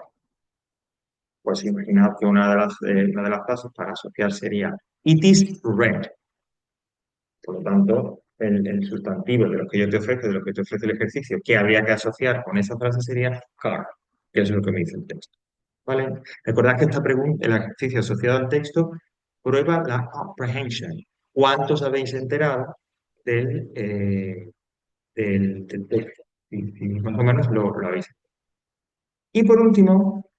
S1: pues imaginad que una de las frases para asociar sería, it is red. Por lo tanto, el sustantivo de lo que yo te ofrezco, de lo que te ofrece el ejercicio, que habría que asociar con esa frase sería car, que es lo que me dice el texto. ¿Vale? Recordad que esta pregunta, el ejercicio asociado al texto, prueba la comprehension. ¿Cuántos habéis enterado del texto? Y más o menos lo habéis. Y por último,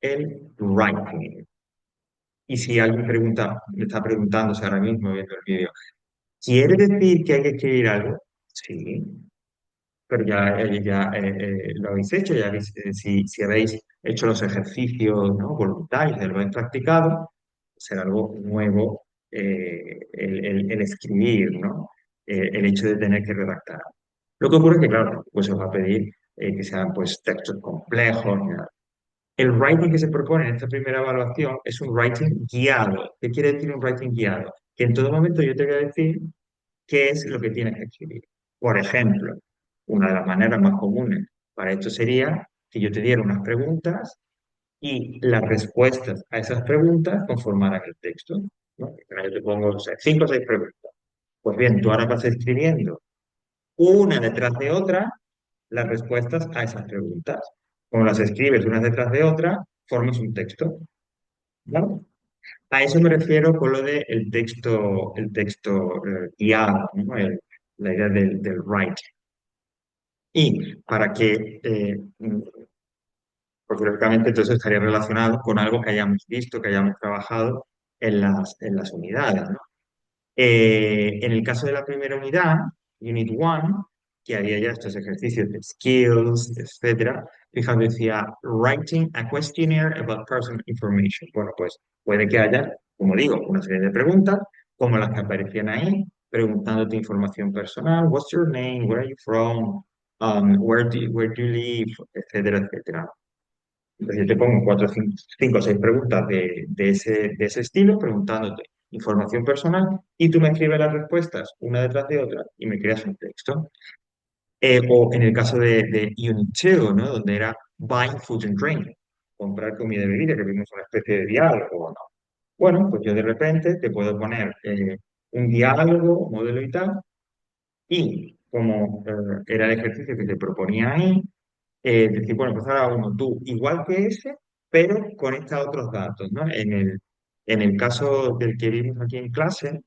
S1: el writing. Y si alguien me está preguntándose ahora mismo viendo el vídeo, ¿quiere decir que hay que escribir algo? Sí, pero ya lo habéis hecho, si habéis hecho los ejercicios, ¿no? voluntarios, lo habéis practicado, será algo nuevo el escribir, ¿no? El hecho de tener que redactar. Lo que ocurre es que, claro, pues os va a pedir que sean pues, textos complejos. ¿No? El writing que se propone en esta primera evaluación es un writing guiado. ¿Qué quiere decir un writing guiado? Que en todo momento yo te voy a decir qué es lo que tienes que escribir. Por ejemplo, una de las maneras más comunes para esto sería que yo te diera unas preguntas y las respuestas a esas preguntas conformaran el texto. ¿No? Yo te pongo, o sea, 5 o 6 preguntas. Pues bien, tú ahora vas escribiendo una detrás de otra las respuestas a esas preguntas. Como las escribes unas detrás de otra, formas un texto. ¿Vale? A eso me refiero con lo de el texto guiado, ¿no? La idea del writing. Y para que, porque lógicamente entonces estaría relacionado con algo que hayamos visto, que hayamos trabajado en las unidades, ¿no? En el caso de la primera unidad, Unit 1, que había ya estos ejercicios de skills, etcétera, fijaos, decía writing a questionnaire about personal information. Bueno, pues puede que haya, como digo, una serie de preguntas, como las que aparecían ahí, preguntándote información personal, what's your name, where are you from, where do you live, etcétera, etcétera. Entonces yo te pongo 4, 5, 6 preguntas de ese estilo, preguntándote información personal, y tú me escribes las respuestas una detrás de otra y me creas un texto. O en el caso de Unit 2, ¿no? Donde era buying food and drink, comprar comida y bebida, que vimos una especie de diálogo, ¿no? Bueno, pues yo de repente te puedo poner un diálogo, modelo y tal, y como era el ejercicio que te proponía ahí, decir, bueno, pues ahora uno, tú, igual que ese, pero conecta otros datos, ¿no? En el caso del que vimos aquí en clase,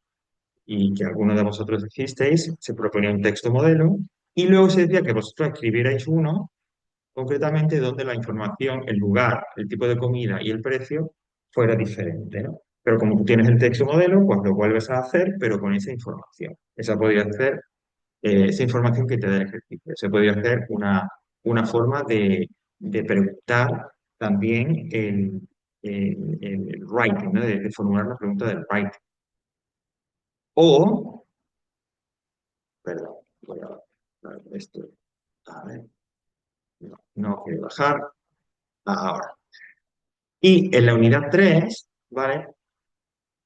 S1: y que algunos de vosotros hicisteis, se proponía un texto modelo, y luego se decía que vosotros escribierais uno, concretamente donde la información, el lugar, el tipo de comida y el precio fuera diferente, ¿no? Pero como tú tienes el texto modelo, pues lo vuelves a hacer, pero con esa información. Esa podría ser esa información que te da el ejercicio. Se podría hacer una forma de preguntar también el writing, ¿no? De formular la pregunta del writing. O, perdón, voy a ver esto. A ver, no quiero bajar. Ahora. Y en la unidad 3, ¿vale?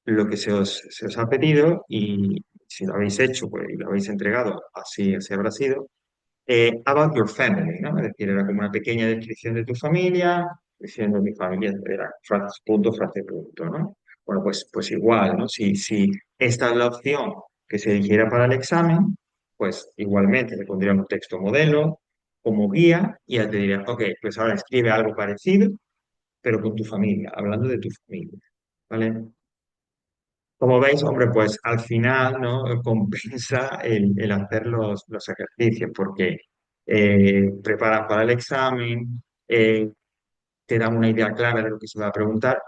S1: Lo que se os ha pedido, y si lo habéis hecho, pues y lo habéis entregado, así habrá sido, about your family, ¿no? Es decir, era como una pequeña descripción de tu familia, diciendo mi familia era frase punto, ¿no? Bueno, pues igual, ¿no? Si esta es la opción que se eligiera para el examen, pues igualmente le pondría un texto modelo como guía y ya te diría, ok, pues ahora escribe algo parecido, pero con tu familia, hablando de tu familia, ¿vale? Como veis, hombre, pues al final, ¿no? Compensa el hacer los ejercicios porque preparas para el examen, te dan una idea clara de lo que se va a preguntar,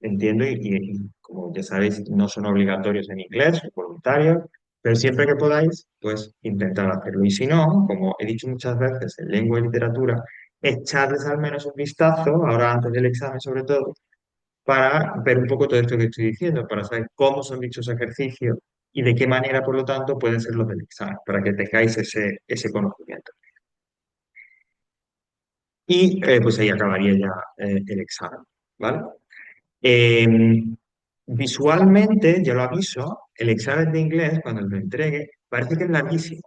S1: entiendo, y como ya sabéis, no son obligatorios en inglés, son voluntarios, pero siempre que podáis, pues intentar hacerlo. Y si no, como he dicho muchas veces en lengua y literatura, echarles al menos un vistazo, ahora antes del examen sobre todo, para ver un poco todo esto que estoy diciendo, para saber cómo son dichos ejercicios y de qué manera, por lo tanto, pueden ser los del examen, para que tengáis ese conocimiento. Y pues ahí acabaría ya el examen, ¿vale? Eh, Visualmente, ya lo aviso, el examen de inglés, cuando lo entregue, parece que es larguísimo.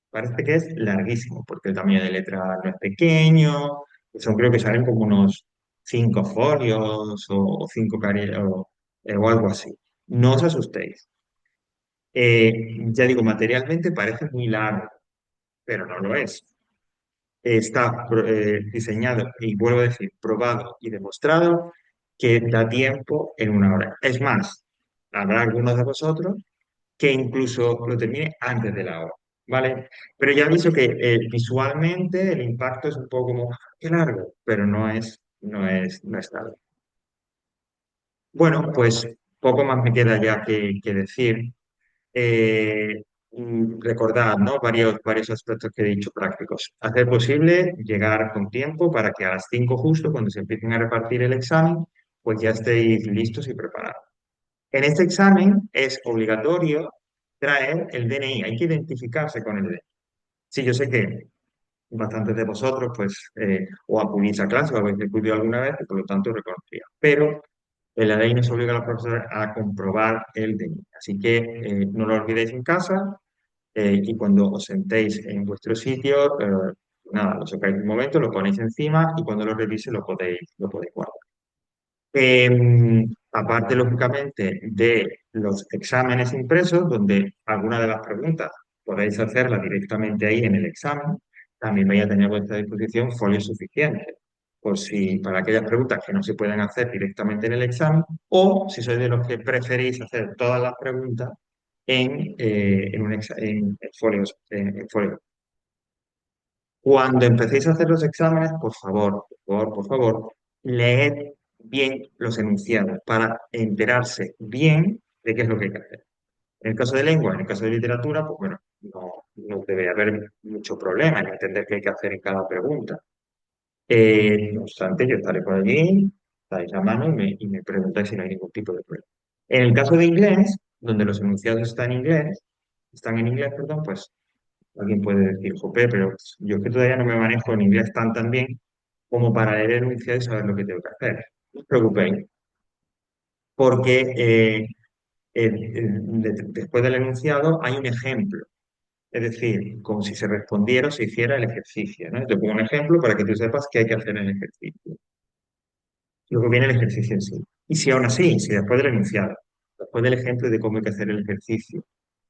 S1: Parece que es larguísimo, porque el tamaño de letra no es pequeño, son creo que salen como unos 5 folios o 5 o algo así. No os asustéis. Ya digo, materialmente parece muy largo, pero no lo es. Está diseñado y vuelvo a decir, probado y demostrado que da tiempo en una hora. Es más, habrá algunos de vosotros que incluso lo termine antes de la hora, ¿vale? Pero ya aviso que visualmente el impacto es un poco como, "Ah, qué largo", pero no es largo. Bueno, pues poco más me queda ya que decir. Recordad, ¿no? Varios aspectos que he dicho prácticos. Hacer posible llegar con tiempo para que a las 5 justo, cuando se empiecen a repartir el examen, pues ya estéis listos y preparados. En este examen es obligatorio traer el DNI, hay que identificarse con el DNI. Sí, yo sé que bastantes de vosotros, pues, o acudís a clase o habéis acudido alguna vez y por lo tanto reconocía. Pero la ley nos obliga a los profesores a comprobar el DNI. Así que no lo olvidéis en casa y cuando os sentéis en vuestro sitio, nada, lo sacáis un momento, lo ponéis encima y cuando lo revise lo podéis guardar. Aparte, lógicamente, de los exámenes impresos, donde alguna de las preguntas podéis hacerlas directamente ahí en el examen, también vais a tener a vuestra disposición folios suficientes, por si para aquellas preguntas que no se pueden hacer directamente en el examen, o si sois de los que preferís hacer todas las preguntas en folios, en folios. Cuando empecéis a hacer los exámenes, por favor, leed bien los enunciados para enterarse bien de qué es lo que hay que hacer. En el caso de lengua, en el caso de literatura, pues bueno, no debe haber mucho problema en entender qué hay que hacer en cada pregunta. No obstante, yo estaré por allí, dais la mano y me preguntáis si no hay ningún tipo de problema. En el caso de inglés, donde los enunciados están en inglés, perdón, pues alguien puede decir, jope, pero yo es que todavía no me manejo en inglés tan bien como para leer el enunciado y saber lo que tengo que hacer. No os preocupéis, porque después del enunciado hay un ejemplo. Es decir, como si se respondiera o se hiciera el ejercicio, ¿no? Te pongo un ejemplo para que tú sepas qué hay que hacer en el ejercicio. Luego viene el ejercicio en sí. Y si aún así, si después del enunciado, después del ejemplo de cómo hay que hacer el ejercicio,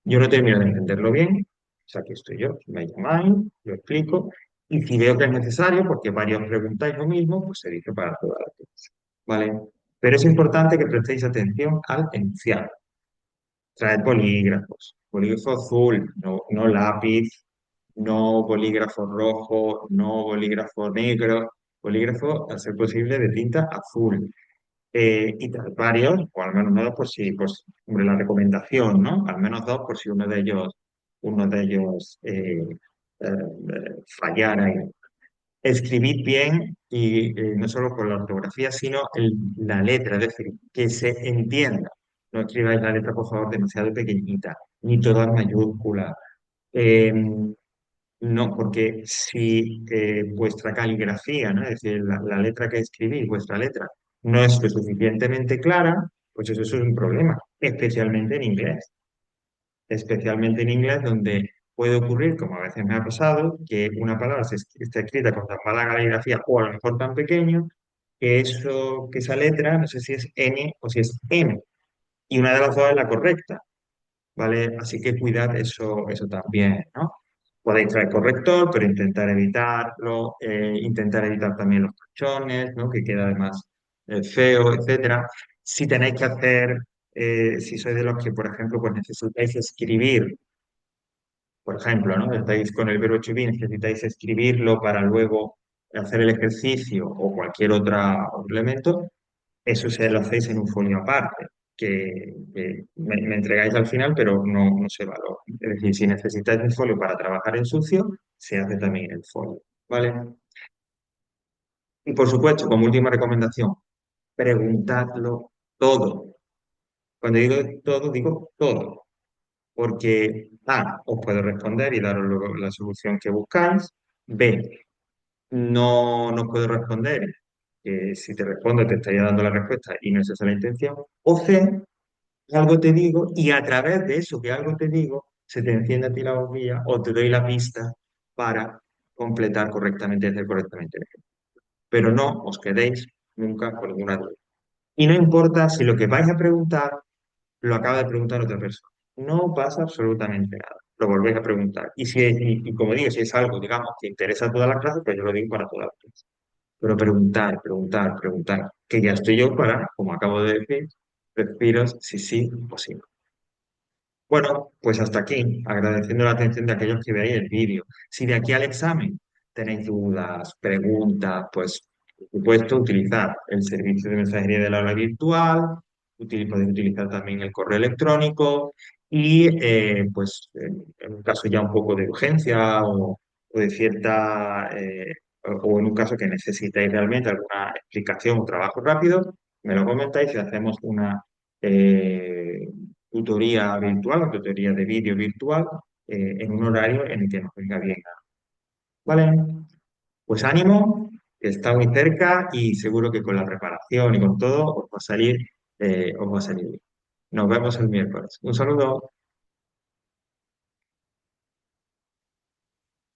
S1: yo no termino de entenderlo bien, o sea, aquí estoy yo, me llamáis, lo explico, y si veo que es necesario, porque varios preguntáis lo mismo, pues se dice para toda la clase, ¿vale? Pero es importante que prestéis atención al enunciado. Traed bolígrafos, bolígrafo azul, no lápiz, no bolígrafo rojo, no bolígrafo negro, bolígrafo, a ser posible, de tinta azul y varios, o al menos dos por si, pues, hombre, la recomendación, ¿no? Al menos dos por si uno de ellos fallara. Escribid bien y no solo con la ortografía, sino la letra, es decir, que se entienda. No escribáis la letra, por favor, demasiado pequeñita, ni todas mayúsculas. Eh, no, porque si vuestra caligrafía, ¿no? Es decir, la letra que escribís, vuestra letra, no es lo suficientemente clara, pues eso es un problema, especialmente en inglés donde puede ocurrir, como a veces me ha pasado, que una palabra esté escrita con tan mala caligrafía o a lo mejor tan pequeño, que esa letra, no sé si es N o si es M, y una de las dos es la correcta. ¿Vale? Así que cuidad eso también, ¿no? Podéis traer corrector, pero intentar evitar también los tachones, ¿no? Que queda además feo, etcétera. Si tenéis que hacer, si sois de los que, por ejemplo, pues necesitáis escribir, por ejemplo, ¿no? Estáis con el verbo to be, necesitáis escribirlo para luego hacer el ejercicio o cualquier otro elemento, eso se lo hacéis en un folio aparte, que me entregáis al final, pero no se valora. Es decir, si necesitáis un folio para trabajar en sucio, se hace también en el folio, ¿vale? Y por supuesto, como última recomendación, preguntadlo todo. Cuando digo todo, digo todo. Porque A, os puedo responder y daros luego la solución que buscáis. B, no puedo responder, que si te respondo te estaría dando la respuesta y no es esa la intención. O C, algo te digo y a través de eso que algo te digo, se te enciende a ti la bombilla o te doy la pista para completar correctamente y hacer correctamente el ejercicio. Pero no os quedéis nunca con ninguna duda. Y no importa si lo que vais a preguntar lo acaba de preguntar otra persona. No pasa absolutamente nada. Lo volvéis a preguntar. Y como digo, si es algo, digamos, que interesa a toda la clase, pues yo lo digo para toda la clase. Pero preguntar, preguntar, preguntar. Que ya estoy yo para, como acabo de decir, respiros si sí o si no. Bueno, pues hasta aquí, agradeciendo la atención de aquellos que veáis el vídeo. Si de aquí al examen tenéis dudas, preguntas, pues por supuesto utilizar el servicio de mensajería del aula virtual, podéis utilizar también el correo electrónico y pues en un caso ya un poco de urgencia o de cierta, o en un caso que necesitéis realmente alguna explicación o trabajo rápido, me lo comentáis y hacemos una eh, tutoría virtual o tutoría de vídeo virtual en un horario en el que nos venga bien. ¿Vale? Pues ánimo, que está muy cerca y seguro que con la preparación y con todo os va a salir bien. Nos vemos el miércoles. Un saludo.